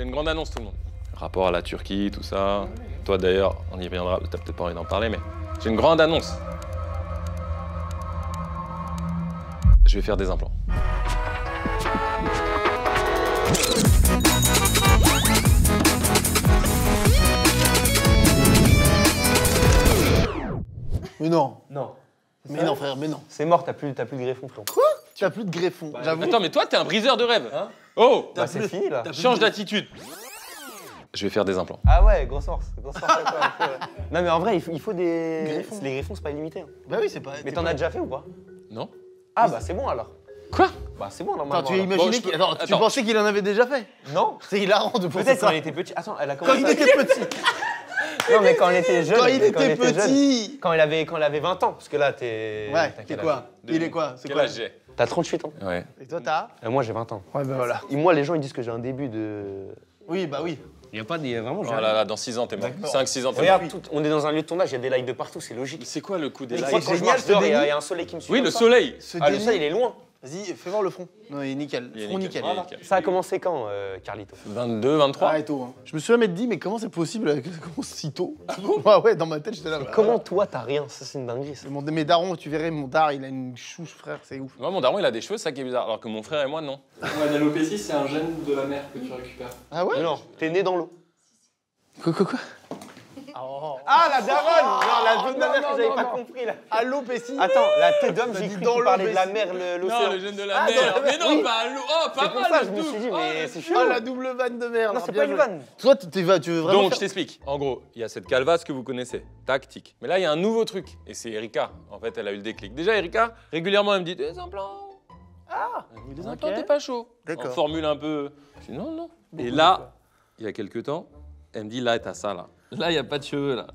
C'est une grande annonce, tout le monde. Rapport à la Turquie, tout ça. Toi, d'ailleurs, on y reviendra. T'as peut-être pas envie d'en parler, mais j'ai une grande annonce. Je vais faire des implants. Mais non. Non. Mais non, frère, mais non. C'est mort, t'as plus de greffon, frérot. Quoi? Tu as plus de greffon, j'avoue. Attends, mais toi, t'es un briseur de rêve. Hein? Oh, Bah, c'est fini, là. change d'attitude. Je vais faire des implants. Ah ouais, grosse force. Grosse force à toi, ouais. Non, mais en vrai, il faut des... Greffons. Les greffons, c'est pas illimité. Hein. Bah oui, c'est pas. Mais t'en as déjà fait ou pas? Non? Ah bah c'est bon, alors. Quoi? Bah c'est bon, normalement. Attends, tu alors. imaginais Bon, je qu'il. peux- Attends, tu Attends. pensais qu'il en avait déjà fait? Non. C'est hilarant de penser Peut-être quand ça. il était petit. Attends, elle a Quand commencé il à- était petit. Non, mais quand il était jeune. Quand il était jeune. petit. Quand il avait 20 ans. Parce que là, t'es... Ouais, t'as c'est quel quoi? âge Il est quoi? C'est Quel quoi? âge j'ai? T'as 38 ans. Ouais. Et toi, t'as? Moi, j'ai 20 ans. Ouais, bah voilà. Et moi, les gens, ils disent que j'ai un début de... Oui, bah oui. Il y a pas des... Vraiment, Oh là là, dans 6 ans, t'es mort. D'accord. 5-6 ans, t'es mort. Regarde, on est dans un lieu de tournage, il y a des likes de partout, c'est logique. C'est quoi le coup des Je likes? crois que quand je génial, marche ce dehors, il y déni. a un soleil qui me suit. Oui, comme le ça. soleil. Ce Ah, le déni- soleil, il est loin. Vas-y, fais voir le front. Non, il est nickel. Il est Front nickel. nickel. Nickel. Ça a commencé quand, Carlito? 22, 23. Ah, et tôt. Hein. Je me suis jamais dit, mais comment c'est possible que ça commence si tôt? Ah ouais, dans ma tête, j'étais là. bah, Comment toi, t'as rien? Ça, c'est une dinguerie, ça. Mes darons, tu verrais, mon dar, il a une chouche, frère, c'est ouf. Moi, mon daron, il a des cheveux, ça qui est bizarre. Alors que mon frère et moi, non. Ouais, l'alopécie, c'est un gène de la mère que tu récupères. Ah ouais? Mais non, t'es né dans l'eau. Quoi? Ah, la daronne! Non, la vie de ma mère que j'avais pas compris, là. Alopécie. Attends, la tête d'homme, T'as j'ai dit cru dans que tu l'eau, parlais de la mais- mer, l'océan. Non, le gène de la Ah, dans mer. la Mais mer, non, oui. pas l'eau. Oh, pas C'est pour mal ça, le je me tout. suis dit, Oh, mais c'est chelou. Oh, la double vanne de merde. Non, c'est Bien pas une joué. vanne. Toi, tu veux vraiment. Donc, faire- je t'explique. En gros, il y a cette calvasse que vous connaissez, tactique. Mais là, il y a un nouveau truc. Et c'est Erika. En fait, elle a eu le déclic. Déjà, Erika, régulièrement, elle me dit des implants. Ah, des implants, ok. t'es pas chaud. D'accord. En formule un peu. Je dis non, non. Et là, il y a quelques temps, elle me dit là, t'as ça là. Là, il n'y a pas de cheveux là.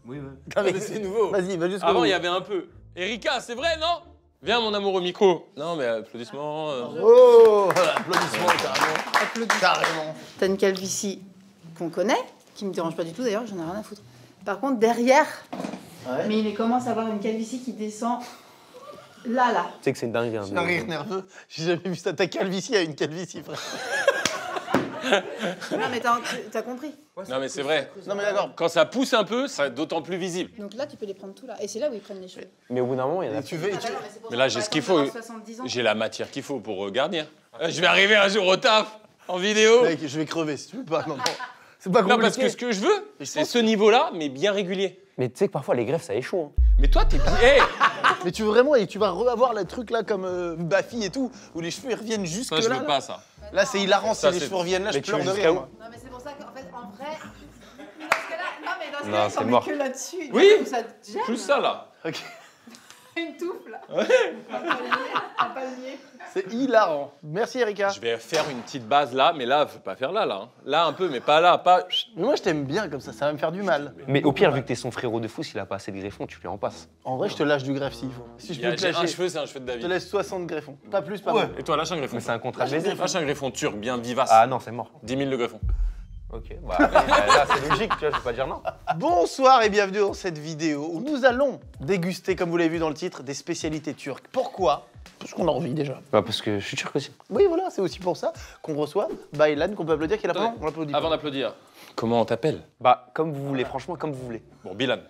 Oui, oui. Non, mais c'est nouveau. Vas-y, va jusqu'au Avant, bout. il y avait un peu. Erika, c'est vrai, non? Viens, mon amour, au micro. Non, mais applaudissements. Oh, voilà, applaudissements, carrément. Carrément. T'as une calvitie qu'on connaît, qui me dérange pas du tout d'ailleurs, j'en ai rien à foutre. Par contre, derrière, Ouais. mais il commence à avoir une calvitie qui descend là. Tu sais que c'est une dinguerie. Hein, C'est un rire nerveux. J'ai jamais vu ça. Ta calvitie a une calvitie, frère. Non, mais t'as compris. Non, mais c'est vrai. Non, mais d'accord. Quand ça pousse un peu, ça d'autant plus visible. Donc là, tu peux les prendre tout là. Et c'est là où ils prennent les cheveux. Mais au bout d'un moment, il y en a Et tu veux. Ah bah non, c'est pour Mais ça là, qu'on j'ai va ce qu'il attendre faut. d'avoir 70 ans. J'ai la matière qu'il faut pour garnir. Je vais arriver un jour au taf, en vidéo. Mec, je vais crever si tu veux pas. Non, non. C'est pas Non, compliqué. parce que ce que je veux, je c'est pense ce niveau-là, mais bien régulier. Mais tu sais que parfois, les greffes, ça échoue. Hein. Mais toi, t'es bien. Hey, Mais tu veux vraiment, et tu vas revoir le truc là comme Baffy et tout, où les cheveux ils reviennent jusque ça, je là. veux pas ça. Là, c'est hilarant si Ça, les c'est- cheveux reviennent là, je Mais tu pleure veux de jusqu'à rire. où Moi. Non, mais c'est pour ça qu'en fait, en vrai. Dans ce cas-là, non, mais dans ce Non, cas-là, c'est t'en mets mort. que là-dessus. Oui. Comme ça te gêne. Plus ça, là. Ok. Une touffe là. Ouais. On va pas le nier, on va pas le nier. C'est hilarant. Merci Erika. Je vais faire une petite base là, mais là, faut pas faire là, là. Hein. Là, un peu, mais pas là, pas. Mais moi je t'aime bien comme ça va me faire du mal. Mais au pire, vu que t'es son frérot de fou, s'il a pas assez de greffons, tu lui en passes. En vrai, je te lâche du greffe s'il faut. Si je peux te J'ai un lâcher, cheveu, c'est un cheveu de je te David. laisse 60 greffons. Pas plus, pas moins. Et toi, lâche un greffon. Mais c'est un contrat de baiser. Lâche un greffon turc, bien vivace. Ah non, c'est mort. 10 000 le greffon. Ok, bah là, c'est logique, tu vois, je vais pas dire non. Bonsoir et bienvenue dans cette vidéo où nous allons déguster, comme vous l'avez vu dans le titre, des spécialités turques. Pourquoi? Parce qu'on a envie déjà. Bah, parce que je suis turc aussi. Oui, voilà, c'est aussi pour ça qu'on reçoit Baylan, qu'on peut applaudir, qui est là pendant. On l'applaudit. Avant d'applaudir, comment on t'appelle? Bah, comme vous voulez, franchement, comme vous voulez. Bon, Bilan.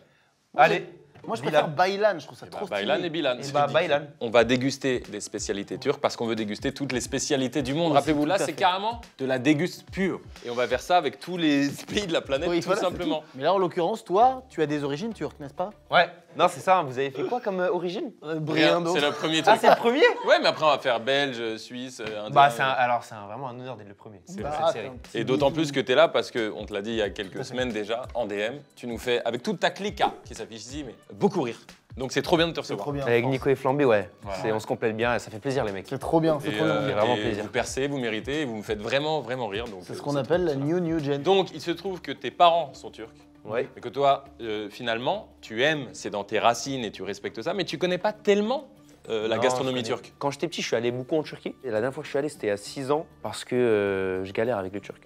Allez, Moi, je préfère Baylan, je trouve ça trop stylé. Baylan et Bilan. et bah, Baylan. On va déguster des spécialités turques parce qu'on veut déguster toutes les spécialités du monde. Rappelez-vous, là, tout à c'est fait. carrément de la déguste pure. Et on va faire ça avec tous les pays de la planète, Oui, tout voilà, c'est simplement. tout. Mais là, en l'occurrence, toi, tu as des origines turques, n'est-ce pas? Ouais. Non, c'est ça, vous avez fait quoi comme origine Rien d'autre. C'est le premier Ah, truc. c'est le premier Ouais, mais après, on va faire belge, suisse, indien. Bah, alors, c'est vraiment un honneur d'être le premier. C'est Bah, cette série. attends. Et d'autant plus que tu es là parce qu'on te l'a dit il y a quelques semaines déjà, en DM, tu nous fais, avec toute ta clica qui s'affiche ici, mais beaucoup rire. Donc c'est trop bien de te C'est recevoir. trop bien. Avec Nico et Flambé, ouais. Voilà. On se complète bien, ça fait plaisir, les mecs. C'est trop bien, c'est Et, trop bien. fait vraiment et plaisir. Vous percez, vous méritez, et vous me faites vraiment, vraiment rire. Donc, C'est ce qu'on appelle la new gen. Donc il se trouve que tes parents sont turcs. Ouais. Et que toi, finalement, tu aimes, c'est dans tes racines et tu respectes ça, mais tu connais pas tellement la Non, gastronomie je connais. turque. Quand j'étais petit, je suis allé beaucoup en Turquie. Et la dernière fois que je suis allé, c'était à 6 ans parce que je galère avec le turc.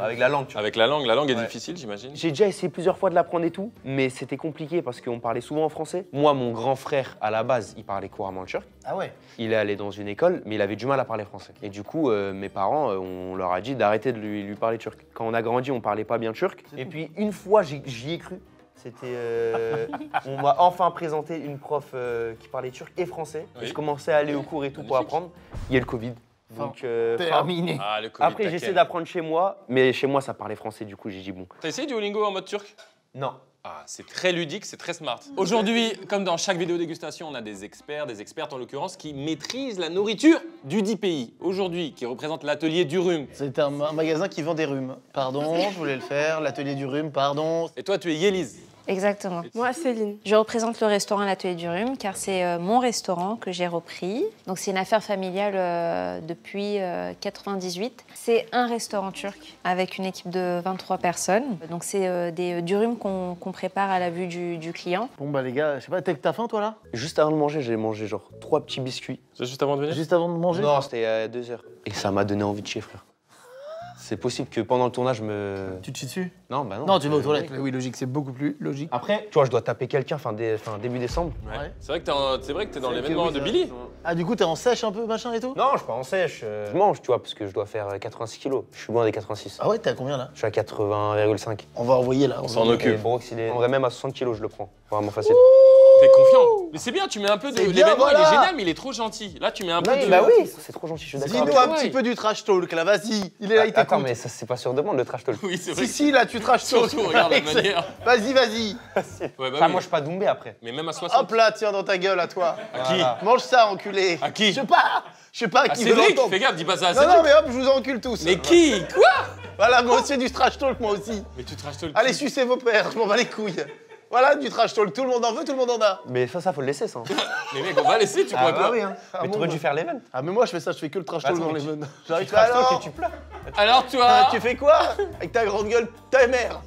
avec la langue, tu vois. Avec la langue est Ouais. difficile, j'imagine. J'ai déjà essayé plusieurs fois de l'apprendre et tout, mais c'était compliqué parce qu'on parlait souvent en français. Moi, mon grand frère, à la base, il parlait couramment le turc. Ah ouais. Il est allé dans une école, mais il avait du mal à parler français. Et du coup, mes parents, on leur a dit d'arrêter de lui parler turc. Quand on a grandi, on parlait pas bien turc. Et puis, une fois, j'y ai cru. C'était. On m'a enfin présenté une prof qui parlait turc et français. Oui. Je commençais à aller au cours et tout pour Magnifique. apprendre. Il y a le Covid. Donc, Terminé. Ah, le Covid. après, j'essaie d'apprendre chez moi, mais chez moi, ça parlait français. Du coup, j'ai dit bon. T'as essayé Duolingo en mode turc? Non. Ah, c'est très ludique, c'est très smart. Aujourd'hui, comme dans chaque vidéo dégustation, on a des experts, des expertes en l'occurrence, qui maîtrisent la nourriture du dit pays. Aujourd'hui, qui représente l'atelier du rhume. C'est un magasin qui vend des rhumes. Pardon, je voulais le faire. L'atelier du rhume, pardon. Et toi, tu es Yélise. Exactement. Moi, Céline. Je représente le restaurant L'Atelier du Rhume car c'est mon restaurant que j'ai repris. Donc c'est une affaire familiale depuis 98. C'est un restaurant turc avec une équipe de 23 personnes. Donc c'est du rhume qu'on prépare à la vue du client. Bon bah les gars, je sais pas, t'as faim toi là? Juste avant de manger, j'ai mangé genre 3 petits biscuits. C'est juste avant de venir? Juste avant de manger? Non, c'était à 2 heures. Et ça m'a donné envie de chier, frère. C'est possible que pendant le tournage, Tu te chies dessus? Non, bah non. Non, tu vas aux toilettes. Oui, logique, c'est beaucoup plus logique. Après, tu vois, je dois taper quelqu'un début décembre. Ouais. C'est vrai que t'es dans l'événement de Billy. Ah, du coup, t'es en sèche un peu, machin et tout? Non, je suis pas en sèche. Je mange, tu vois, parce que je dois faire 86 kilos. Je suis loin des 86. Ah ouais, t'es à combien là? Je suis à 80,5. On va envoyer là. On s'en Et occupe. Brox, il est... En vrai, même à 60 kilos, je le prends. Vraiment facile. T'es confiant. Mais c'est bien, tu mets un peu de. C'est bien, L'événement, il voilà. est génial, mais il est trop gentil. Là, tu mets un peu de. Bah oui, c'est trop gentil, je suis d'accord. Dis-nous un Ouais. petit peu du trash talk là, vas-y. Il est là, il Attends, t'écoute. mais ça, c'est pas sur demande, le trash talk. Oui, c'est vrai. Si, là, tu trash talk. Surtout, regarde la manière. Vas-y, vas-y. Ouais, bah Ça, oui. moi, je suis pas Doumbé après. Mais même à 60. Hop là, tiens dans ta gueule à toi. À qui? Mange ça, enculé. À qui? Je sais pas À qui veut Cédric. l'entendre. Fais gaffe, dis pas ça à Non, Cédric. non, mais hop, je vous encule tous. Mais qui? Quoi? Voilà, moi aussi, du trash talk, moi aussi. Mais tu trash talk. Allez, sucez vos pères, je m'en bats les couilles. Voilà, du trash talk, tout le monde en veut, tout le monde en a. Mais ça, faut le laisser, ça. Mais mec, on va laisser, tu crois quoi? oui, hein. Ah, Mais bon, t'aurais bah. dû faire l'event. Ah, mais moi, je fais ça, je fais que le trash talk Attends, dans mais les tu- menes. J'arrive trash talk alors. et tu pleures. Alors toi? Ah, tu fais quoi? Avec ta grande gueule, ta mère.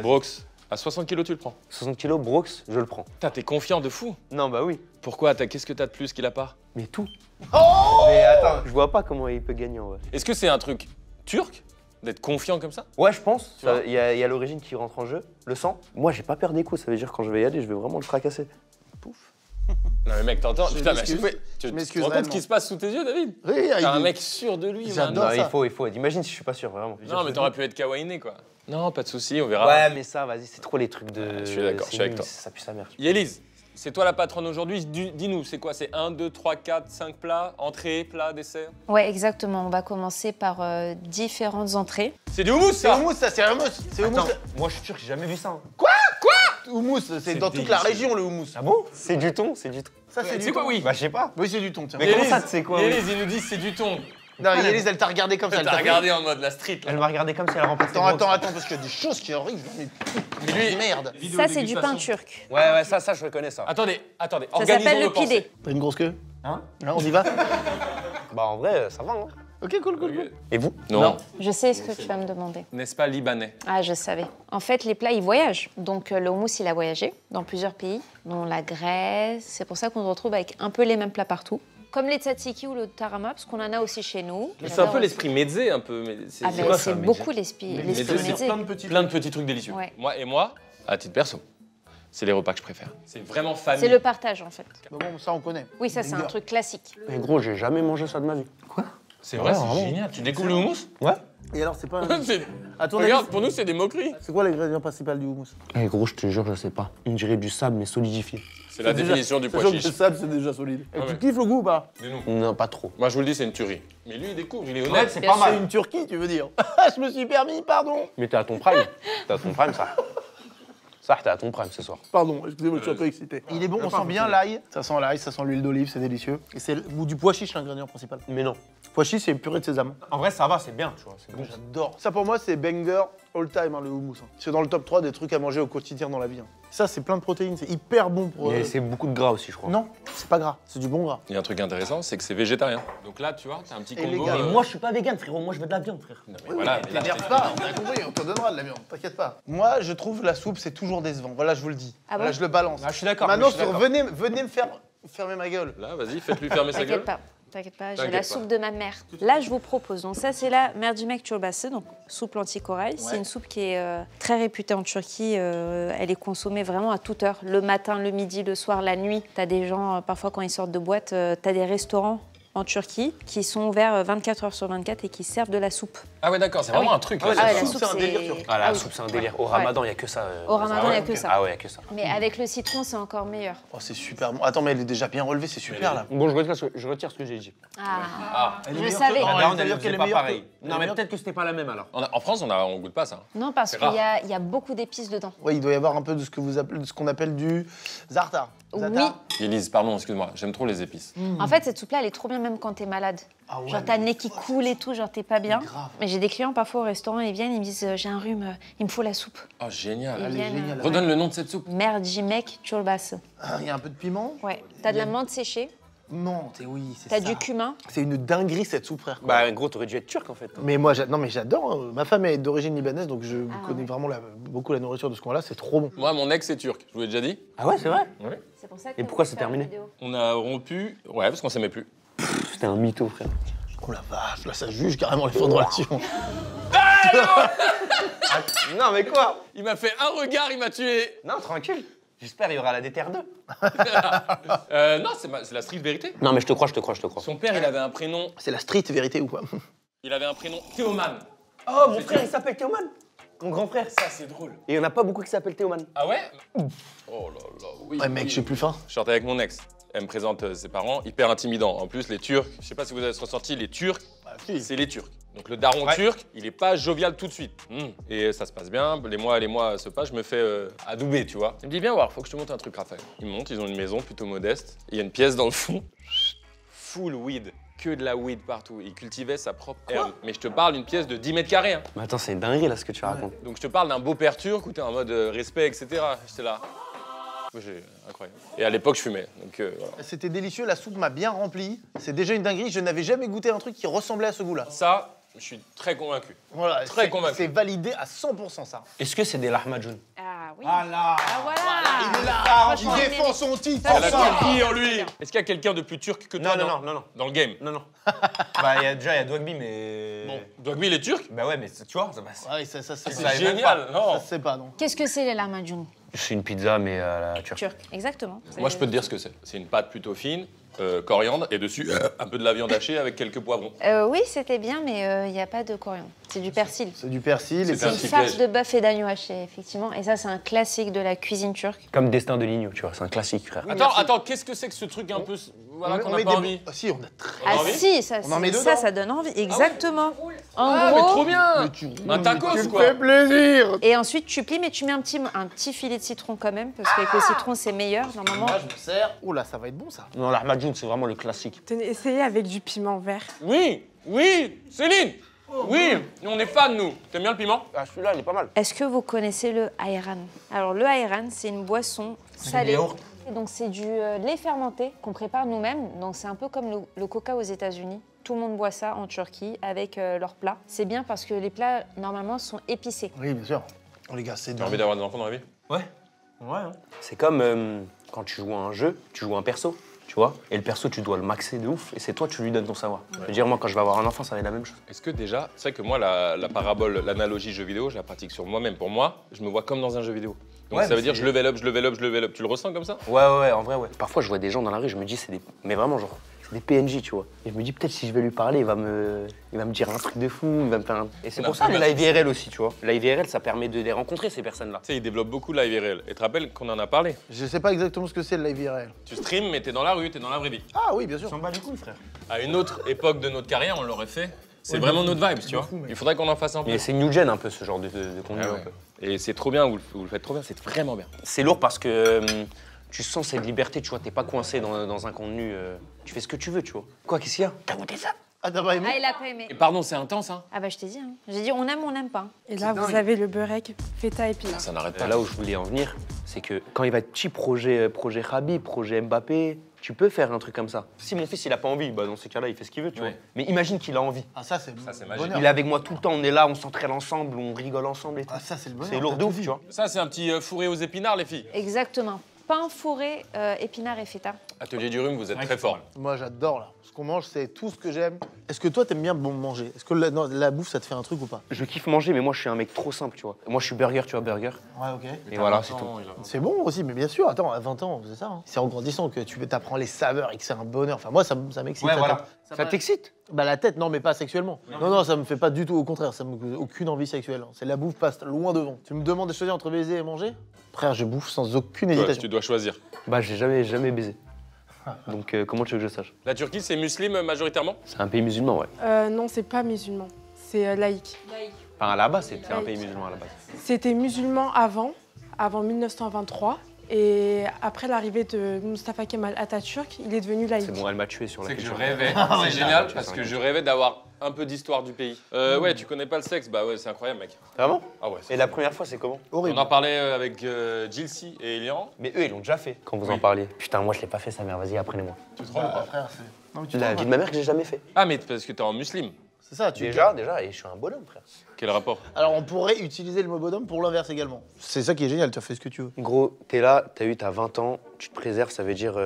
Brox, à 60 kilos, tu le prends. 60 kilos, Brox, je le prends. Putain, t'es confiant de fou. Non, bah oui. Pourquoi? Qu'est-ce que t'as de plus qu'il a pas? Mais tout. Oh! Mais attends, je vois pas comment il peut gagner en vrai. Est-ce que c'est un truc turc d'être confiant comme ça? Ouais, je pense. Tu vois Il y a l'origine qui rentre en jeu, le sang. Moi, j'ai pas peur des coups, ça veut dire quand je vais y aller, je vais vraiment le fracasser. Pouf. Non mais mec, t'entends? Je Putain, mais à chaque m'excuse. fois, tu te m'excuse rends compte réellement. ce qui se passe sous tes yeux, David? Oui, T'as un il- mec sûr de lui, man. J'adore. Non, ça. il faut. Imagine si je suis pas sûr, vraiment. Non, mais t'aurais pu être kawaiiné, quoi. Non, pas de souci, on verra. Ouais, mais ça, vas-y, c'est trop les trucs de. je suis d'accord, je suis avec toi. Ça pue sa mère. Yélise, c'est toi la patronne aujourd'hui. Dis-nous, c'est quoi? C'est 1, 2, 3, 4, 5 plats, entrée, plat, dessert? Ouais, exactement. On va commencer par différentes entrées. C'est du houmous, C'est ça? houmous, ça, c'est hummus. C'est hummus. Attends, moi je suis sûr que j'ai jamais vu ça. hein. Houmous, c'est dans toute délicieux. la région le houmous. Ah bon? C'est du thon, c'est du thon. Ça, c'est du C'est quoi, thon. oui? Bah, je sais pas. Oui, c'est du thon, tiens. Mais comment ça, tu sais quoi, oui Yélise, il nous dit c'est du thon. Non, Yélise, elle t'a regardé comme ça. Elle elle t'a t'a fait- regardé en mode la street, là. Elle m'a regardé comme si elle remplaçait Attends, Brox. parce qu'il y a des choses qui arrivent. Mais lui- Merde. Ça, c'est du pain turc. Ouais, ça, je reconnais ça. Attendez, Ça organisons s'appelle le nos pensées. pidé. T'as une grosse queue? Hein? Non, on y va? Bah, en vrai, ça va, hein. Ok, cool. Et vous? Non. Je sais ce que tu vas me demander. N'est-ce pas libanais? Ah, je savais. En fait, les plats, ils voyagent. Donc, le houmous, il a voyagé dans plusieurs pays, dont la Grèce. C'est pour ça qu'on se retrouve avec un peu les mêmes plats partout. Comme les tzatziki ou le tarama, parce qu'on en a aussi chez nous. Mais c'est un peu l'esprit mezzé, un peu. Mais Ah, c'est ben, quoi, c'est ça, beaucoup l'esprit Mezzé, c'est mezzé. plein de petits trucs délicieux. Ouais. Moi, à titre perso, c'est les repas que je préfère. C'est vraiment famille. C'est le partage, en fait. Bon, ça, on connaît. Oui, ça, c'est un truc classique. Mais gros, j'ai jamais mangé ça de ma vie. C'est vrai, c'est vraiment. génial. Tu découvres le houmous? Ouais? Et alors, c'est pas. C'est- À ton Regarde, avis, pour nous, c'est des moqueries. c'est quoi l'ingrédient principal du houmous? Eh gros, je te jure, je sais pas. On dirait du sable, mais solidifié. C'est la définition du pois Sachant que le chiche. sable, c'est déjà solide. Et Ah tu ouais. kiffes le goût ou pas? Dis-nous. Non, pas trop. Moi, je vous le dis, c'est une tuerie. Mais lui, il découvre, il est honnête. c'est Bien pas C'est mal. une Turquie, tu veux dire? Je me suis permis, pardon. Mais t'es à ton prime. T'es à ton prime, ça. Ça, t'es à ton prime ce soir. Pardon, excusez-moi, je suis un peu excité. Il est bon, on sent bien l'ail. Ça sent l'ail, ça sent l'huile d'olive, c'est délicieux. Et c'est le goût du pois chiche, l'ingrédient principal. Mais non. Pois chiche, c'est purée de sésame. En vrai, ça va, c'est bien, tu vois. C'est bon. J'adore. Ça, pour moi, c'est banger all time, hein, le houmous. hein. C'est dans le top 3 des trucs à manger au quotidien dans la vie. hein. Ça, c'est plein de protéines, c'est hyper bon pour. Mais c'est beaucoup de gras aussi, je crois. Non, c'est pas gras, c'est du bon gras. Il y a un truc intéressant, c'est que c'est végétarien. Donc là, tu vois, t'as un petit Et les combo. gars, Mais moi, je suis pas vegan, frérot. Moi, je veux de la viande, frère. Non, mais voilà, mais là, T'énerve pas, on a compris, on te donnera de la viande, t'inquiète pas. Moi, je trouve la soupe, c'est toujours décevant. Voilà, je vous le dis. Ah voilà, bon je le balance. Ah, je suis d'accord. Maintenant, mais je suis d'accord. venez me faire fermer ma gueule. Là, vas-y, faites-lui fermer sa gueule. T'inquiète pas. T'inquiète pas, j'ai T'inquiète la pas. soupe de ma mère. Là, je vous propose. Donc ça, c'est la mercimek çorbası, donc soupe lentilles corail. C'est une soupe qui est très réputée en Turquie. Elle est consommée vraiment à toute heure, le matin, le midi, le soir, la nuit. T'as des gens, parfois quand ils sortent de boîte, t'as des restaurants en Turquie qui sont ouverts 24 heures sur 24 et qui servent de la soupe. Ah ouais, d'accord, c'est Ah vraiment oui. un truc. Ah ouais, là, la ça. la soupe, c'est un délire turc. Ah, la oui. soupe, c'est un délire. Au ramadan, il n'y a que ça. Au ramadan, il n'y a que ça. Ah ouais, il n'y a que ça. Mais avec le citron, c'est encore meilleur. Oh, c'est super bon. Attends, mais elle est déjà bien relevée, c'est super là. Bon, je retire ce que j'ai dit. Ah, Elle est je meilleure savais. que- La Oh, daronne, elle elle veut ne dire faisait qu'elle est pas meilleure pareil. que- Non, mais peut-être que c'était pas la même alors. En France, on goûte pas ça. Non, parce C'est qu'il rare. y a beaucoup d'épices dedans. Ouais, il doit y avoir un peu de ce que vous appelez, de ce qu'on appelle du zartar. Zatar. Élise, pardon, excuse-moi, j'aime trop les épices. En fait, cette soupe-là, elle est trop bien même quand t'es malade. Ah ouais, Genre, t'as le mais nez qui coule et tout, genre, t'es pas bien. grave. Mais j'ai des clients parfois au restaurant, ils viennent, ils me disent j'ai un rhume, il me faut la soupe. Oh, génial. Ils Elle est viennent, géniale. Redonne le nom de cette soupe. Mercimek çorbası. Ah, il y a un peu de piment. Ouais. T'as de la menthe séchée, Non, oui, c'est t'as ça. du cumin. C'est une dinguerie cette soupe, frère. quoi. Bah, gros, t'aurais dû être turc en fait. Mais moi, non, mais j'adore. Ma femme est d'origine libanaise, donc je connais vraiment beaucoup la nourriture de ce coin-là. C'est trop bon. Moi, mon ex est turc, je vous l'ai déjà dit. Ah ouais, c'est vrai. C'est pour ça que Et pourquoi c'est terminé? On a rompu, ouais, parce qu'on s'aimait plus. C'était un mytho, frère. Oh la vache, là, ça juge carrément les fonds de relation. Non, mais quoi? Il m'a fait un regard, il m'a tué. Non, tranquille. J'espère il y aura la déterre 2. Non, c'est la stricte vérité. Non, mais je te crois. Son père, il avait un prénom, C'est la street vérité ou quoi? Théoman. Oh, mon frère, il s'appelle Théoman. Mon grand frère. Ça, c'est drôle. Et il y en a pas beaucoup qui s'appellent Théoman. Ah ouais? Oh là là, oui. Ouais, mec, oui. j'ai plus faim. Je sortais avec mon ex. Elle me présente ses parents, hyper intimidants. En plus, les Turcs, je sais pas si vous avez ressorti, les Turcs, c'est les Turcs. Donc le daron turc, il est pas jovial tout de suite. Et ça se passe bien, les mois se passent, je me fais adouber, tu vois. Il me dit, viens voir, faut que je te montre un truc, Raphaël. Il monte, ils ont une maison plutôt modeste. Il y a une pièce dans le fond, full weed, que de la weed partout. Il cultivait sa propre herbe. Mais je te parle d'une pièce de 10 mètres carrés. Hein. Mais attends, c'est une dinguerie là ce que tu racontes. Donc je te parle d'un beau-père turc où t'es en mode respect, etc. J'étais là. Incroyable. Et à l'époque, je fumais. Donc voilà. C'était délicieux, la soupe m'a bien rempli. C'est déjà une dinguerie, je n'avais jamais goûté un truc qui ressemblait à ce goût-là. Ça, je suis très convaincu. Voilà, Très convaincu. C'est validé à 100% ça. Est-ce que c'est des lahmajoun? Ah oui. là Ah voilà. Il est là, Franchement, il défend son titre. C'est la ça. Turquie en lui. Est-ce qu'il y a quelqu'un de plus turc que toi Non. dans le game? Non. Bah, il y a Dwagby, mais. Bon, Dwagby, il est turc? Bah ouais, mais tu vois, ça passe. Ouais, ça c'est C'est génial, non? Ça se sait pas, non. Qu'est-ce que c'est les lahmacun C'est une pizza, mais à la turque. turc? Exactement. Moi, je peux te dire ce que c'est. C'est une pâte plutôt fine, coriandre, et dessus, un peu de la viande hachée avec quelques poivrons. Oui, c'était bien, mais il n'y a pas de coriandre. C'est du persil. C'est du persil et C'est C'est un une petit farce piège. de bœuf et d'agneau haché, effectivement. Et ça, c'est un classique de la cuisine turque. Comme Destin de Ligno, tu vois, c'est un classique, frère. Attends, qu'est-ce que c'est que ce truc un peu. Voilà, qu'on n'a pas envie? Ah si, on a très... On a Ah envie si, ça, On en met ça, dedans. ça donne envie. Exactement. En Ah, mais gros. trop bien! Un tacos, quoi! plaisir. Et ensuite, tu plies, mais tu mets un petit filet de citron quand même, parce qu'avec le citron, c'est meilleur, normalement. Moi, je me sers. Oh là, ça va être bon ça. Non, l'ahmajoun, c'est vraiment le classique. Tenez, essayez avec du piment vert. Oui! Céline! Oui! On est fans, nous! T'aimes bien le piment? Ah, celui-là, il est pas mal. Est-ce que vous connaissez le ayran? Alors, le ayran, c'est une boisson salée. Et donc, c'est du lait fermenté qu'on prépare nous-mêmes. Donc, c'est un peu comme le coca aux États-Unis. Tout le monde boit ça en Turquie avec leurs plats. C'est bien parce que les plats, normalement, sont épicés. Oui, bien sûr. Oh les gars, c'est T'as envie d'avoir des enfants dans la vie? Ouais. C'est comme quand tu joues à un jeu, tu joues à un perso, tu vois. Et le perso, tu dois le maxer de ouf. Et c'est toi, tu lui donnes ton savoir. Je veux dire, moi, quand je vais avoir un enfant, ça va être la même chose. Est-ce que déjà, c'est vrai que moi, la parabole, l'analogie jeu vidéo, je la pratique sur moi-même. Pour moi, je me vois comme dans un jeu vidéo. Donc Ouais, ça veut mais dire c'est- je level up. Tu le ressens comme ça? Ouais, en vrai, ouais. Parfois, je vois des gens dans la rue, je me dis, c'est des. Mais vraiment, genre, c'est des PNJ, tu vois. Et je me dis, peut-être si je vais lui parler, il va me dire un truc de fou, il va me faire un. Et c'est On a pour ça, plus mais l'IVRL aussi, tu vois. L'IVRL, ça permet de les rencontrer, ces personnes-là. Tu sais, ils développent beaucoup l'IVRL. Et tu te rappelles qu'on en a parlé? Je sais pas exactement ce que c'est le live IRL. Tu streams, mais t'es dans la rue, t'es dans la vraie vie. Ah oui, bien sûr. bat les couilles, frère. À une autre époque de notre carrière, on l'aurait fait. C'est vraiment notre vibe, tu vois. Il faudrait qu'on en fasse un peu. Mais c'est new gen un peu, ce genre de contenu. Ah ouais. un peu. Et c'est trop bien, vous le faites trop bien, c'est vraiment bien. C'est lourd parce que tu sens cette liberté, tu vois. T'es pas coincé dans un contenu. Tu fais ce que tu veux, tu vois. Quoi, qu'est-ce qu'il y a? T'as goûté ça? Ah, t'as pas aimé? Ah, il a pas aimé. Et pardon, c'est intense, hein? Ah bah, je t'ai dit. Hein. J'ai dit, on aime, on n'aime pas. Et là, vous avez le beurek feta épinard. Ça n'arrête pas. Là où je voulais en venir, c'est que quand il va être petit projet Khabib, projet Mbappé, tu peux faire un truc comme ça. Si mon fils il a pas envie, bah dans ces cas-là il fait ce qu'il veut, tu Ouais. vois. Mais imagine qu'il a envie. Ah ça c'est magique. Il est avec moi tout le temps, on est là, on s'entraîne ensemble, on rigole ensemble et tout. Ah ça c'est le bonheur. C'est lourd de ouf, tu vois. Ça, c'est un petit fourré aux épinards, les filles. Exactement. pain fourré, épinards et feta. Atelier du rhume, vous êtes très fort. Moi, j'adore là. Ce qu'on mange, c'est tout ce que j'aime. Est-ce que toi, t'aimes bien bon manger? Est-ce que la bouffe, ça te fait un truc ou pas? Je kiffe manger, mais moi, je suis un mec trop simple, tu vois. Moi, je suis burger, tu vois, burger. Ouais, ok. Et voilà, c'est tout. C'est bon aussi, mais bien sûr. Attends, à 20 ans, c'est ça. Hein. C'est en grandissant que tu t'apprends les saveurs et que c'est un bonheur. Enfin, moi, ça m'excite. Ouais, la voilà. tête. Ça t'excite? Bah, la tête, non, mais pas sexuellement. Non, ça me fait pas du tout. Au contraire, ça me aucune envie sexuelle. C'est la bouffe passe loin devant. Tu me demandes de choisir entre baiser et manger? Frère, je bouffe sans aucune Ouais, hésitation. tu dois choisir. Bah, j'ai jamais baisé. Donc, comment tu veux que je sache? La Turquie, c'est musulman majoritairement? C'est un pays musulman, ouais. Non, c'est pas musulman. C'est laïque. Enfin, à la base, c'est un pays musulman à la base. C'était musulman avant 1923. Et après l'arrivée de Mustafa Kemal Atatürk, il est devenu laïque. C'est bon, elle m'a tué sur la C'est que je question. rêvais. C'est génial parce que je rêvais d'avoir un peu d'histoire du pays. Ouais, tu connais pas le sexe? Bah ouais, c'est incroyable, mec. Vraiment? Ah ouais. Et la première fois, c'est comment? On en parlait avec Gilsi et Elian. Mais eux, ils l'ont déjà fait. Quand vous en parliez. Putain, moi, je l'ai pas fait, sa mère. Vas-y, apprenez-moi. Tu te rends ou pas? Frère, c'est. Non, mais tu La te vie rends de ma mère que j'ai jamais fait. Ah, mais parce que t'es en musulman. C'est ça, tu Déjà, et je suis un bonhomme, frère. Quel rapport? Alors, on pourrait utiliser le mot bonhomme pour l'inverse également. C'est ça qui est génial, tu as fait ce que tu veux. Gros, t'es là, t'as 20 ans, tu te préserves, ça veut dire,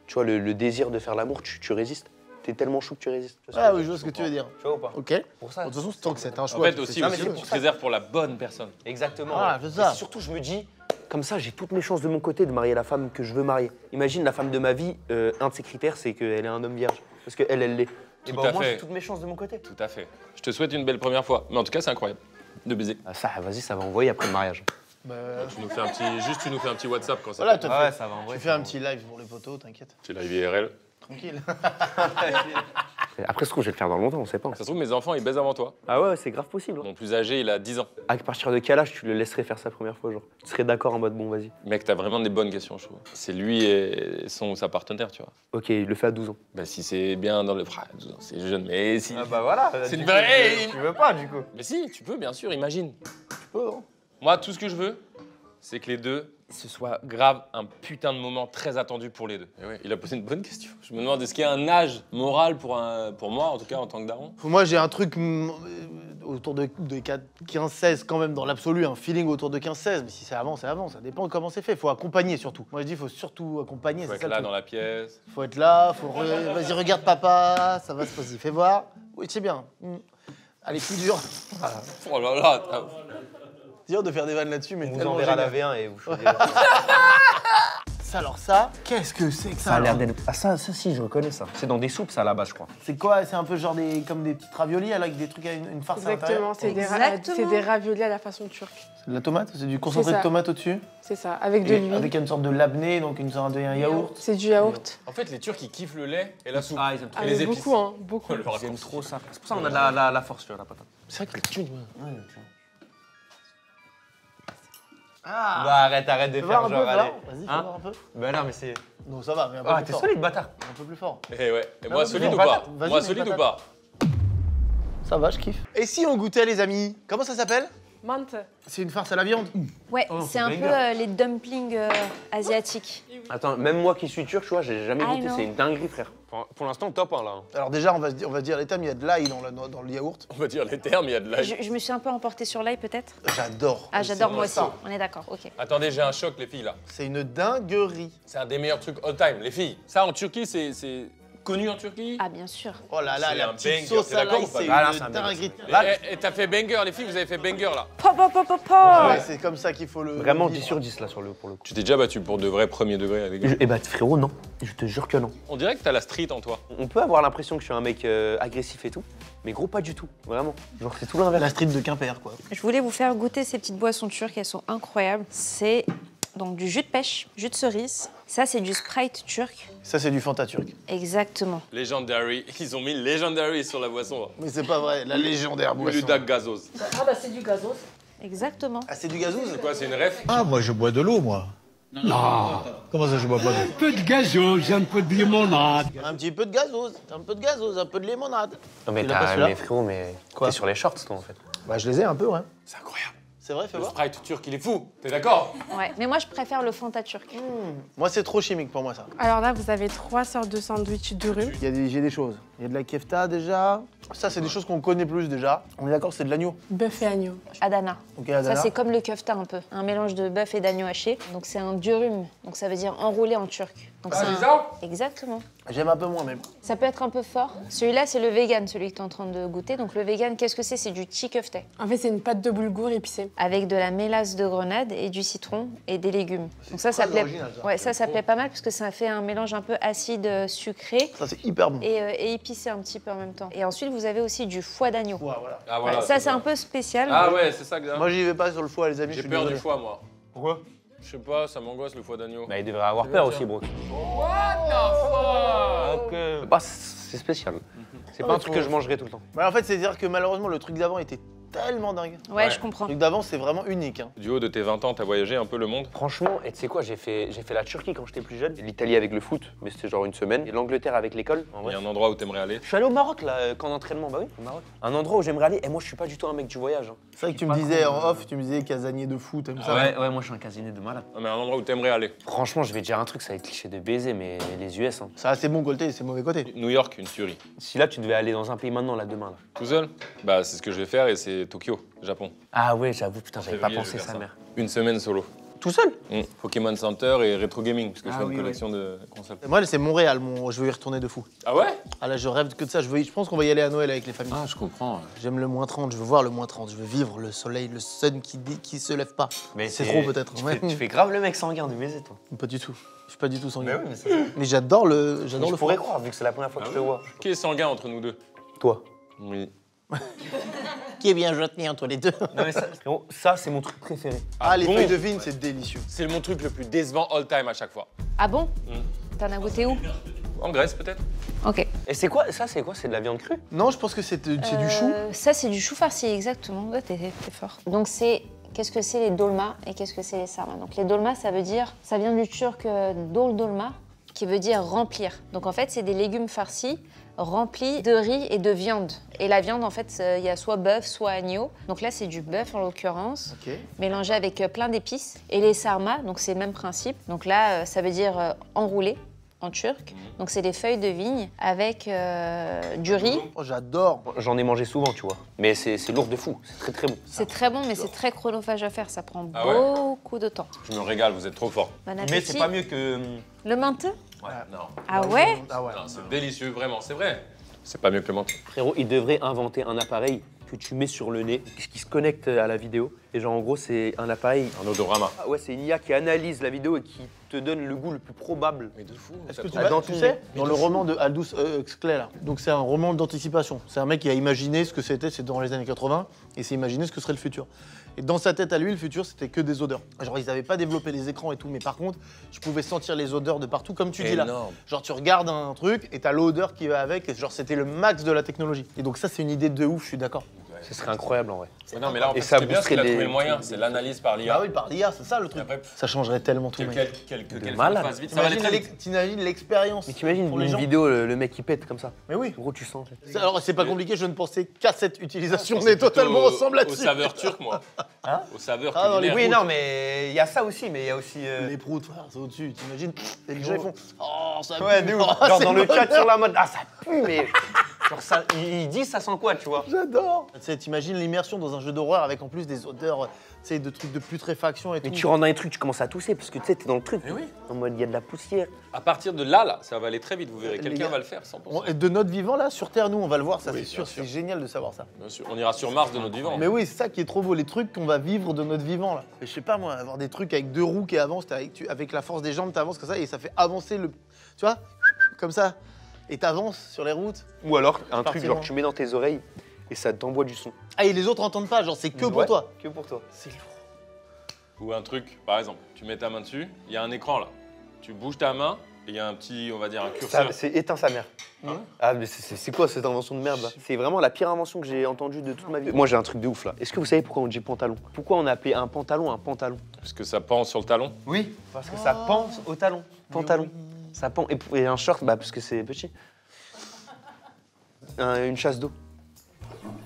tu vois, le désir de faire l'amour, tu résistes. T'es tellement chou que tu résistes. Tu vois Ah oui, je vois ce que tu veux dire. Tu vois ou pas? Ok. Pour ça. De toute façon, tant que c'est un choix. En fait, tu aussi, fais ça, mais aussi, c'est tu tu pour te réserves pour la bonne personne. Exactement. Ah, ouais. c'est ça. Et surtout, je me dis, comme ça, j'ai toutes mes chances de mon côté de marier la femme que je veux marier. Imagine la femme de ma vie, un de ses critères, c'est qu'elle est un homme vierge. Parce qu'elle, elle l'est. Et Tout bah, à au moins, fait. j'ai toutes mes chances de mon côté. Tout à fait. Je te souhaite une belle première fois. Mais en tout cas, c'est incroyable de baiser. Ah, ça, vas-y, ça va envoyer après le mariage. Bah, Tu nous fais un petit WhatsApp quand ça voilà, fait. tu Ah ouais, ça va envoyer. tu fais un petit live pour les potos, t'inquiète. Tu live IRL. Tranquille. Après, ce coup, je vais le faire dans longtemps, on sait pas. Ça se trouve, mes enfants, ils baisent avant toi. Ah ouais, c'est grave possible. Mon plus âgé, il a 10 ans. À partir de quel âge tu le laisserais faire sa première fois, genre? Tu serais d'accord en mode bon, vas-y. Mec, t'as vraiment des bonnes questions, je trouve. C'est lui et sa partenaire, tu vois. Ok, il le fait à 12 ans. Bah, si c'est bien dans le. Ah, 12 ans, c'est jeune, mais si. bah voilà. C'est une vraie. Tu veux pas, du coup. Mais si, tu peux, bien sûr, imagine. Tu peux, hein. Moi, tout ce que je veux, c'est que les deux, ce soit grave un putain de moment très attendu pour les deux. Et ouais, il a posé une bonne question. Je me demande, est-ce qu'il y a un âge moral pour moi, en tout cas, en tant que daron? Moi, j'ai un truc autour de 15-16 quand même, dans l'absolu, un feeling autour de 15-16. Mais si c'est avant, c'est avant. Ça dépend de comment c'est fait. Faut accompagner surtout. Moi, je dis, faut surtout accompagner. Faut C'est être ça le là truc. dans la pièce. Faut être là, vas-y, regarde papa, ça va se passer. Fais voir. Oui, c'est bien. Allez, plus dur. Oh là là, Dur de faire des vannes là-dessus, mais On vous tellement enverra la génial. V1 et vous choisirez. Ça, alors ça, qu'est-ce que c'est que ça? Ça a l'air alors d'être. Ah, ça, si, je reconnais ça. C'est dans des soupes, ça, à la base, je crois. C'est quoi? C'est un peu genre comme des petites raviolis avec des trucs, une farce à l'intérieur? Exactement, c'est Exactement. c'est des raviolis à la façon turque. C'est de la tomate? C'est du concentré de ça. tomate au-dessus? C'est ça, avec de Et l'huile. avec une sorte de labné, donc une sorte de yaourt. C'est du yaourt. En fait, les Turcs, ils kiffent le lait et la soupe. Ah, ils aiment trop. Ah, les mais épices. beaucoup, hein, beaucoup. Le raccourci. Ils aiment trop ça. C'est pour ça qu'on a la force, tu vois, la patate. C'est vrai que les thunes, ouais. Ah! Bah, arrête de Fais voir faire un peu, genre, allez. vas-y, fais Hein voir un peu. Bah non, mais c'est. Non, ça va, mais un peu Ah, plus t'es fort. solide, bâtard. Un peu plus fort. Et ouais. Et Non, moi, mais solide non, ou pas? patate. Vas-y, Moi, mets solide ou patate. pas? Ça va, je kiffe. Et si on goûtait, les amis? Comment ça s'appelle? Menthe. C'est une farce à la viande? Ouais, Oh, c'est un banger. peu les dumplings asiatiques. Attends, même moi qui suis turc, tu vois, j'ai jamais I goûté. know. C'est une dinguerie, frère. Pour l'instant, top 1 là. Alors déjà, on va dire les thèmes, il y a de l'ail dans le yaourt. On va dire les termes, il y a de l'ail. Je me suis un peu emportée sur l'ail peut-être. J'adore. Ah, j'adore C'est moi aussi. ça. On est d'accord, ok. Attendez, j'ai un choc, les filles, là. C'est une dinguerie. C'est un des meilleurs trucs all time, les filles. Ça, en Turquie, c'est connu en Turquie. Ah, bien sûr. Oh là là, C'est la un petite banger, sauce t'es à d'accord l'ail, ou pas? c'est Ah, là, c'est un une banger. dinguerie. Et t'as fait banger, les filles, vous avez fait banger, là. Po, po, po, po, po. Ouais, c'est comme ça qu'il faut le Vraiment vivre. 10 sur 10 là pour le coup. Tu t'es déjà battu pour de vrais premiers degrés avec eux. Eh bah, frérot, non. Je te jure que non. On dirait que t'as la street en toi. On peut avoir l'impression que je suis un mec agressif et tout, mais gros, pas du tout. Vraiment. Genre, c'est tout l'inverse. La street de Quimper, quoi. Je voulais vous faire goûter ces petites boissons turques, elles sont incroyables. C'est donc du jus de pêche, jus de cerise. Ça, c'est du Sprite turc. Ça, c'est du Fanta turc. Exactement. Legendary. Ils ont mis Legendary sur la boisson. Mais c'est pas vrai, la légendaire Ou boisson. le Dak Gazoz. Ah bah c'est du gazos. Exactement. Ah, c'est du gazouz? C'est quoi, c'est une ref? Ah, moi je bois de l'eau, moi. Non. Comment ça, je bois pas d'eau? peu de gazoz, un peu de limonade. Un petit peu de gazouz, un peu de gazouz, un peu de limonade. Non, mais Tu l'as pas, t'as. celui-là Mais frérot, mais. Quoi T'es sur les shorts, toi, en fait. Bah, je les ai un peu, ouais. C'est incroyable. C'est vrai, fais Le voir. Sprite turc, il est fou. T'es d'accord? Ouais, mais moi je préfère le Fanta turc. Moi, c'est trop chimique pour moi, ça. Alors là, vous avez 3 sortes de sandwich de rhume. J'ai des choses. Il y a de la kefta déjà. Ça, c'est des choses qu'on connaît plus déjà. On est d'accord, c'est de l'agneau. Bœuf et agneau. Adana. Ok, Adana. Ça, c'est comme le kefta un peu. Un mélange de bœuf et d'agneau haché. Donc, c'est un durum. Donc, ça veut dire enroulé en turc. Donc, Ah, c'est c'est ça? Exactement. J'aime un peu moins, même. Ça peut être un peu fort. Celui-là, c'est le vegan, celui que tu es en train de goûter. Donc, le vegan, qu'est-ce que c'est? C'est du chii köfte. En fait, c'est une pâte de boulgour épicée. Avec de la mélasse de grenade et du citron et des légumes. Donc, ça très plaît. original, ça. Ouais, ça plaît pas mal parce que ça fait un mélange un peu acide, sucré. Ça, c'est hyper bon. Et épicé un petit peu en même temps. Et ensuite, vous avez aussi du foie d'agneau. Ouais, voilà. Ah voilà. Ouais, ça, c'est un peu spécial. Ah ouais, c'est ça que Moi, j'y vais pas sur le foie, les amis. j'ai je suis peur du désolé. foie, moi. Pourquoi? Je sais pas, ça m'angoisse le foie d'agneau. Bah, il devrait avoir peur aussi, Brooke. Bah, c'est spécial. C'est pas un truc que je mangerais tout le temps. Bah, en fait, c'est dire que malheureusement, le truc d'avant était tellement dingue. Ouais, je comprends. Le truc d'avant, c'est vraiment unique. Hein. Du haut de tes 20 ans, t'as voyagé un peu le monde? Franchement, et tu sais quoi, j'ai fait la Turquie quand j'étais plus jeune, l'Italie avec le foot, mais c'était genre une semaine, et l'Angleterre avec l'école. En Il vrai. y a un endroit où t'aimerais aller? Je suis allé au Maroc là, camp d'entraînement, bah oui, au Maroc. Un endroit où j'aimerais aller, et moi je suis pas du tout un mec du voyage. Hein. C'est vrai que tu me disais en off, tu me disais casanier de foot, comme ça. Ouais, moi je suis un casinier de malade. Non, mais un endroit où t'aimerais aller. Franchement, je vais te dire un truc, ça va être cliché de baiser, mais les US. Hein. Ça a ses bons côtés et ses mauvais côtés. New York, une tuerie. Si là tu devais aller dans un pays maintenant, là, demain, là. Tout seul? Bah, c'est ce que je vais faire et c'est Tokyo, Japon. Ah ouais, j'avoue, putain, j'avais pas Février, pensé je vais faire sa mère. Une semaine solo. Tout seul? Pokémon Center et Retro Gaming, parce que je Ah fais une oui, collection de consoles. Moi, c'est Montréal, je veux y retourner de fou. Ah ouais? Ah là, je rêve que de ça. Je pense qu'on va y aller à Noël avec les familles. Ah, je comprends. J'aime le moins 30, je veux voir le moins 30, je veux vivre le soleil, le sun qui se lève pas. Mais c'est trop peut-être. Tu fais grave le mec sanguin de baiser, toi. Pas du tout. Je suis pas du tout sanguin. mais c'est ça. Mais j'adore le Je foie. pourrais croire, vu que c'est la première fois que je te vois. Qui est sanguin entre nous deux? Toi. Oui. Qui est bien jeté entre les deux. Non mais ça, frérot, ça c'est mon truc préféré. Ah, les bon feuilles de vigne, c'est délicieux. C'est mon truc le plus décevant all time à chaque fois. Ah bon? T'en as goûté où? En Grèce, peut-être? Ok. Et c'est quoi ça? C'est quoi? C'est de la viande crue? Non, je pense que c'est du chou. Ça, c'est du chou farci, exactement. Ouais, t'es fort. Donc, qu'est-ce que c'est les dolmas et qu'est-ce que c'est les sarmas? Donc, les dolmas, ça vient du turc dolma, qui veut dire remplir. Donc, en fait, c'est des légumes farcis remplis de riz et de viande. Et la viande, en fait, il y a soit bœuf, soit agneau. Donc là, c'est du bœuf, en l'occurrence, Ok. mélangé avec plein d'épices. Et les sarmas, donc c'est le même principe. Donc là, ça veut dire enroulé en turc. Donc c'est des feuilles de vigne avec du riz. Oh, j'adore. J'en ai mangé souvent, tu vois. Mais c'est lourd de fou. C'est très très bon. C'est très bon, mais c'est très chronophage à faire. Ça prend Ah ouais beaucoup de temps. Je me régale, vous êtes trop fort. Bon Mais appétit. c'est pas mieux que. Le menteux? Ouais, non. Ah ouais? Ah ouais. Non, c'est délicieux, vraiment, c'est vrai. C'est pas mieux que le menthe. Frérot, il devrait inventer un appareil que tu mets sur le nez, qui se connecte à la vidéo. Et genre en gros, c'est un appareil. Un odorama. Ah ouais, c'est une IA qui analyse la vidéo et qui te donne le goût le plus probable. Mais de fou. Est-ce ça que tu, trouve- vas- dans tu ton sais, nez. dans le roman de Aldous Huxley, là, donc c'est un roman d'anticipation. C'est un mec qui a imaginé ce que c'est dans les années 80, et s'est imaginé ce que serait le futur. Et dans sa tête à lui, le futur, c'était que des odeurs. Genre, ils n'avaient pas développé les écrans et tout, mais par contre, je pouvais sentir les odeurs de partout, comme tu dis là. Énorme. Genre, tu regardes un truc et t'as l'odeur qui va avec, et genre, c'était le max de la technologie. Et donc ça, c'est une idée de ouf, je suis d'accord. Ce serait incroyable en vrai. Mais non, mais là, en Et fait, ça c'est bien ce qu'il a boosterait trouvé les- le moyen, c'est l'analyse par l'IA. Ah oui, par l'IA, c'est ça le truc. Après, Ça changerait tellement tout. mec. quelques malade. phases vite, ça va aller très vite. T'imagines l'expérience Mais t'imagines pour les une gens. vidéo, le mec qui pète comme ça. Mais oui. En gros, tu sens. Alors, c'est pas compliqué, je ne pensais qu'à cette utilisation. On C'est est totalement plutôt ensemble Au là-dessus. saveur turc, moi. Hein Au saveur Ah, dans les culinaire. Oui, non, mais il y a ça aussi, mais il y a aussi. Les proutes, frère, c'est au-dessus. T'imagines et les gens ils font oh ça Ouais, pue. de Oh, ouf. Genre c'est dans le bon. chat sur la mode, ah ça pue, mais. Genre ça, ils disent ça sent quoi, tu vois. J'adore. Tu sais, t'imagines l'immersion dans un jeu d'horreur avec en plus des odeurs, tu sais, de trucs de putréfaction et Mais tout. tu rentres dans les trucs, tu commences à tousser parce que tu sais, t'es dans le truc. Mais oui. En mode, il y a de la poussière. À partir de là, ça va aller très vite, vous verrez. Les Quelqu'un gars, va le faire, 100%. De notre vivant là, sur Terre, nous, on va le voir, ça Oui, c'est sûr. bien sûr. C'est génial de savoir ça. Bien sûr. On ira sur Mars de notre vivant. Mais oui, c'est ça qui est trop beau, les trucs qu'on va vivre de notre vivant là. Et je sais pas moi, avoir des trucs avec deux roues qui avancent, avec la force des jambes, t'avances comme ça et ça fait avancer le. Tu vois, comme ça. Et t'avances sur les routes. Ou alors, un Partir truc, genre, loin. tu mets dans tes oreilles et ça t'envoie du son. Ah, et les autres entendent pas, genre c'est que pour Ouais, toi. Que pour toi. C'est lourd. Ou un truc, par exemple, tu mets ta main dessus, il y a un écran là. Tu bouges ta main et il y a un petit, on va dire, un curseur. C'est éteint sa mère. Ah, mais c'est quoi cette invention de merde là? C'est vraiment la pire invention que j'ai entendue de toute ma vie. Moi j'ai un truc de ouf là. Est-ce que vous savez pourquoi on dit pantalon? Pourquoi on a appelé un pantalon? Parce que ça pend sur le talon. Oui, parce que ça pend au talon. Pantalon. Ça pend. Et un short, bah parce que c'est petit. Une chasse d'eau.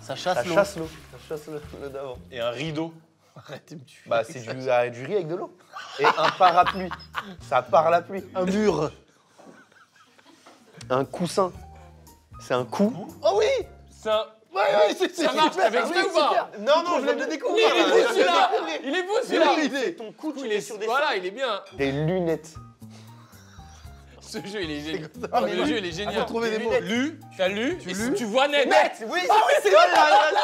Ça chasse Ça l'eau. chasse l'eau. Ça chasse le d'avant. Et un rideau. Arrête de me tuer. Bah, c'est du riz avec de l'eau. Et un parapluie. Ça part la pluie. Un mur. Un coussin. C'est un cou. Oh oui. C'est un... Ouais, Ça marche, t'as fait exprès ou pas? Non, non, je viens de le découvrir. Il est beau celui-là. Il est beau celui-là. C'est ton cou, tu Il es est... sur des Voilà, il est bien. Des lunettes. Ce jeu, il est génial. Ah, Le jeu, il est génial. Faut trouver des mots. Lu, t'as lu, Tu et lus tu vois net. Oui, c'est vrai, c'est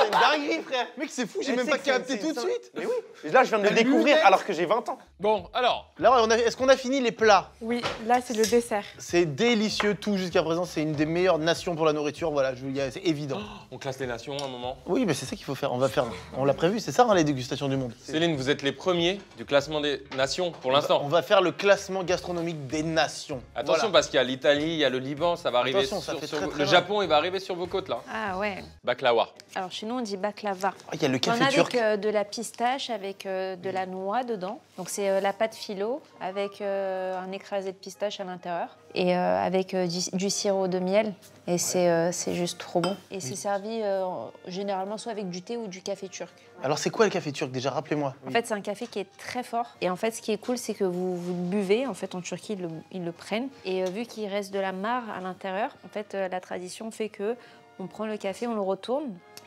une dinguerie, frère. Mec, c'est fou, j'ai Mais même c'est pas que capté c'est tout de ça. suite. Mais oui. Et là, je viens de le Des découvrir lunettes. alors que j'ai 20 ans. Bon, alors, Là, est-ce qu'on a fini les plats? Oui, là, c'est le dessert. C'est délicieux, tout jusqu'à présent. C'est une des meilleures nations pour la nourriture. Voilà, c'est évident. on classe les nations un moment. Oui, mais c'est ça qu'il faut faire. On l'a prévu, c'est ça, hein, les dégustations du monde. Céline, vous êtes les premiers du classement des nations pour l'instant. On va faire le classement gastronomique des nations. Attention, Voilà. parce qu'il y a l'Italie, il y a le Liban, ça va arriver Attention, ça fait très, très le loin. Japon, il va arriver sur vos côtes là. Ah ouais. Baklawa. Alors chez nous, on dit baklava. Ah, il y a le On café a turc. avec de la pistache, avec de la noix dedans. Donc c'est la pâte philo avec un écrasé de pistache à l'intérieur et avec du sirop de miel. Et c'est juste trop bon. Et c'est servi généralement soit avec du thé ou du café turc. Alors, c'est quoi le café turc déjà? Rappelez-moi. En fait, c'est un café qui est très fort. Et en fait, ce qui est cool, c'est que vous le buvez. En fait, en Turquie, ils le prennent. Et vu qu'il reste de la mare à l'intérieur, en fait, la tradition fait que on prend le café, on le retourne.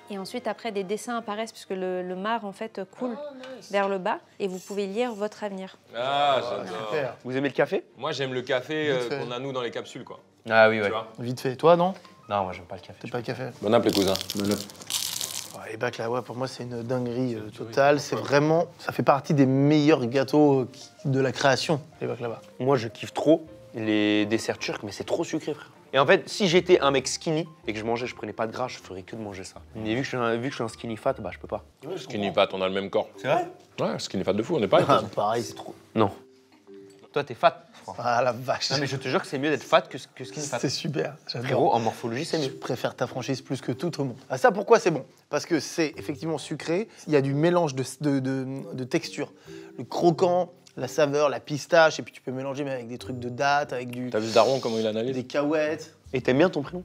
Et ensuite, après, des dessins apparaissent puisque le marc, en fait, coule vers le bas. Et vous pouvez lire votre avenir. Ah, j'adore. Super. Vous aimez le café? Moi, j'aime le café Vite fait. qu'on a nous dans les capsules, quoi. Ah oui, Tu ouais. vois. Vite fait. Toi, non? Non, moi, j'aime pas le café. T'es pas le café? Bon app, les cousins. Ouais, et baklava, pour moi, c'est une dinguerie totale. C'est vraiment. Ça fait partie des meilleurs gâteaux de la création, les baklava. Moi, je kiffe trop les desserts turcs, mais c'est trop sucré, frère. Et en fait, si j'étais un mec skinny et que je prenais pas de gras, je ferais que de manger ça. Mais vu que je suis un skinny fat, bah je peux pas. Skinny fat, on a le même corps. C'est vrai? Ouais, skinny fat de fou, on est pas. Ah, pareil, c'est trop. Non. Toi, t'es fat. Ah la vache. Non, mais je te jure que c'est mieux d'être fat que skinny fat. C'est super. J'adore. Frérot, en morphologie, c'est Je mieux. préfère ta franchise plus que tout au monde. Ah, ça, pourquoi c'est bon? Parce que c'est effectivement sucré. Il y a du mélange de textures. Le croquant, la saveur, la pistache, et puis tu peux mélanger mais avec des trucs de date, avec T'as vu Daron, comment il analyse? des cacahuètes. Et t'aimes bien ton prénom?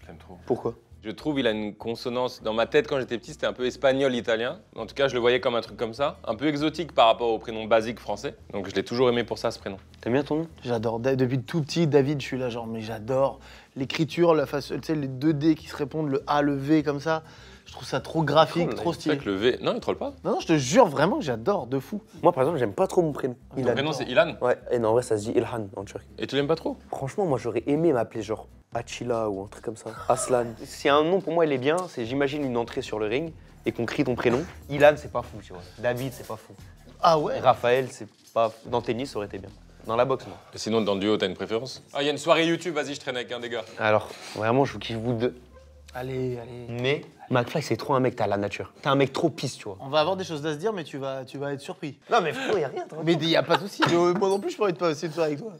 J'aime trop. Pourquoi? Je trouve il a une consonance. Dans ma tête, quand j'étais petit, c'était un peu espagnol-italien. En tout cas, je le voyais comme un truc comme ça. Un peu exotique par rapport au prénom basique français. Donc, je l'ai toujours aimé pour ça, ce prénom. T'aimes bien ton nom? J'adore. Depuis tout petit, David, je suis là, genre, mais j'adore l'écriture, la façon, tu sais, les 2D qui se répondent, le A, le V, comme ça. Je trouve ça trop graphique, Cool, trop C'est stylé. vrai que le V. Non, il troll pas. Non, je te jure vraiment que j'adore, de fou. Moi, par exemple, j'aime pas trop mon prénom. Ton prénom, c'est Ilan. Ouais, et non, en vrai, ça se dit Ilhan en turc. Et tu l'aimes pas trop? Franchement, moi, j'aurais aimé m'appeler genre Achila ou un truc comme ça. Aslan. Si un nom, pour moi, il est bien, c'est j'imagine une entrée sur le ring et qu'on crie ton prénom. Ilan, c'est pas fou, tu vois. David, c'est pas fou. Ah ouais? Raphaël, c'est pas fou. Dans le tennis, ça aurait été bien. Dans la boxe, non. Et sinon, dans le duo, t'as une préférence? Ah, il y a une soirée YouTube, vas-y, je traîne avec un des gars. Alors, vraiment, je vous kiffe vous deux. Allez, allez. Mais McFly, c'est trop un mec, t'as la nature. T'es un mec trop pisse, tu vois. On va avoir des choses à se dire, mais tu vas être surpris. Non, mais frérot, y a rien, toi. Mais il y a pas de souci. Moi non plus, je pourrais pas passer une soirée avec toi.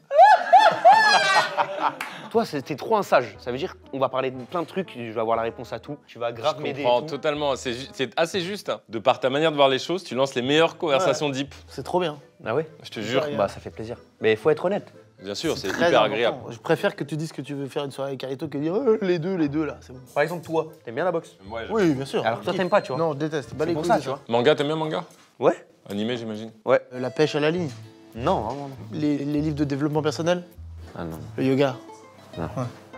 Toi, t'es trop un sage. Ça veut dire qu'on va parler de plein de trucs, je vais avoir la réponse à tout. Tu vas grave Je m'aider. comprends et tout. totalement. C'est assez juste. Hein. De par ta manière de voir les choses, tu lances les meilleures conversations deep. C'est trop bien. Ah ouais? Je te jure. Ouais. Bah, ça fait plaisir. Mais il faut être honnête. Bien sûr, c'est Très hyper important. agréable. Je préfère que tu dises que tu veux faire une soirée avec Carito que dire les deux là, c'est bon. Par exemple, toi, t'aimes bien la boxe? Ouais, Oui, bien sûr. Alors que toi, t'aimes pas, tu vois. Non, je déteste. Bah, les C'est pour couilles ça, de tu vois. Manga, t'aimes bien manga? Ouais? Animé, j'imagine. Ouais. La pêche à la ligne, Non, vraiment non. les livres de développement personnel, Ah non. le yoga, Non.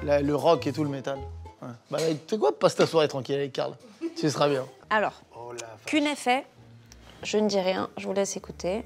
Ouais. Le rock et tout, le métal. Ouais. Bah, tu sais quoi, passe ta soirée tranquille avec Karl. Ce sera bien. Alors, Oh la qu'une effet, je ne dis rien, je vous laisse écouter.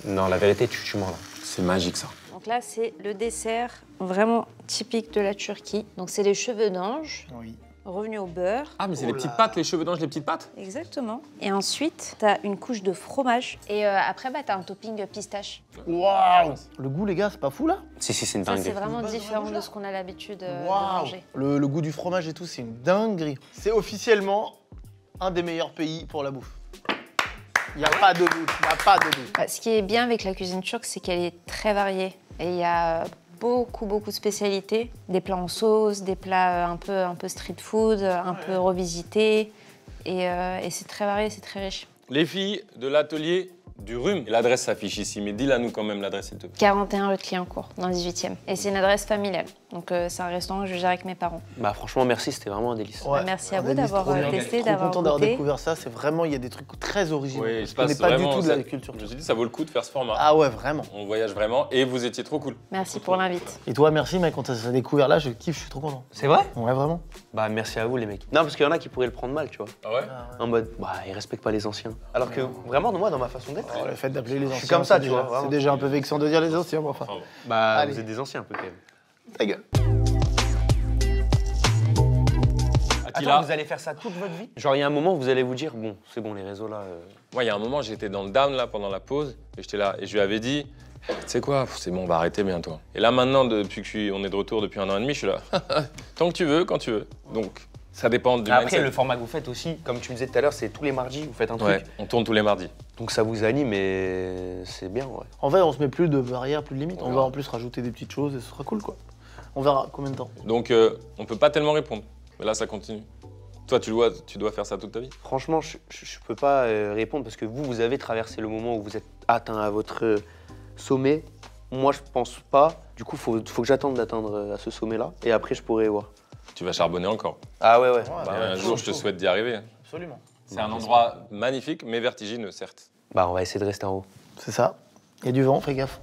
Non, la vérité, tu mens là. C'est magique, ça. Donc là, c'est le dessert vraiment typique de la Turquie. Donc c'est les cheveux d'ange, Oui. revenus au beurre. Ah, mais c'est Oh les là. petites pattes, les cheveux d'ange, les petites pattes? Exactement. Et ensuite, tu as une couche de fromage. Et après, tu as un topping pistache. Waouh. Le goût, les gars, c'est pas fou là? Si, c'est une Ça, c'est dinguerie. vraiment différent de ce qu'on a l'habitude de Waouh. manger. Le goût du fromage et tout, c'est une dinguerie. C'est officiellement un des meilleurs pays pour la bouffe. Il n'y a pas de doute, il n'y a pas de doute. Bah, ce qui est bien avec la cuisine turque, c'est qu'elle est très variée. Et il y a beaucoup de spécialités. Des plats en sauce, des plats un peu street food, un peu revisités. Et c'est très varié, c'est très riche. Les filles de l'atelier du rhume. Et l'adresse s'affiche ici, mais dis-la nous quand même l'adresse s'il te plaît. 41 rue de Clignancourt, dans le 18e. Et c'est une adresse familiale. Donc c'est un restaurant que je gère avec mes parents. Bah franchement, merci, c'était vraiment un délice. Ouais. Merci à Un vous délice d'avoir trop bien. testé, Trop d'avoir content d'avoir goûté. découvert ça. C'est vraiment, il y a des trucs très originaux. Oui, il Je se connais passe pas du vraiment. tout de la culture. Je me suis dit, ça vaut le coup de faire ce format. Ah ouais, vraiment. On voyage vraiment et vous étiez trop cool. Merci pour l'invite. Et toi, merci mec, quand t'as découvert là, je kiffe, je suis trop content. C'est vrai? Ouais, vraiment. Bah merci à vous les mecs. Non, parce qu'il y en a qui pourraient le prendre mal, tu vois. Ah ouais? En mode, bah ils respectent pas les anciens. Alors que vraiment, moi, dans ma façon d'être, Oh, le fait d'appeler les anciens. suis comme ça, c'est tu déjà- vois, vraiment. C'est déjà un peu vexant de dire les anciens, moi, enfin. Enfin, bon. bah Allez. vous êtes des anciens un peu quand même. Ta gueule. Attila, Attends, vous allez faire ça toute votre vie? Genre, il y a un moment où vous allez vous dire, bon, c'est bon, les réseaux là. moi, il y a un moment, j'étais dans le down là pendant la pause et j'étais là et je lui avais dit, tu sais quoi, c'est bon, on va arrêter bientôt. Et là maintenant, depuis que on est de retour depuis 1 an et demi, je suis là. Tant que tu veux, quand tu veux. Donc, ça dépend du Après, mindset. le format que vous faites aussi, comme tu me disais tout à l'heure, c'est tous les mardis, vous faites un Ouais, truc. on tourne tous les mardis. Donc ça vous anime et c'est bien, ouais. En vrai, on se met plus de barrières, plus de limites. On verra. va en plus rajouter des petites choses et ce sera cool, quoi. On verra combien de temps. Donc, on peut pas tellement répondre. Mais là, ça continue. Toi, tu dois faire ça toute ta vie. Franchement, je peux pas répondre parce que vous avez traversé le moment où vous êtes atteint à votre sommet. Moi, je pense pas. Du coup, faut que j'attende d'atteindre à ce sommet-là et après, je pourrai voir. Tu vas charbonner encore. Ah ouais, ouais. Et un jour, je te souhaite d'y arriver. Absolument. C'est un endroit magnifique, mais vertigineux, certes. Bah, on va essayer de rester en haut. C'est ça. Il y a du vent, fais gaffe.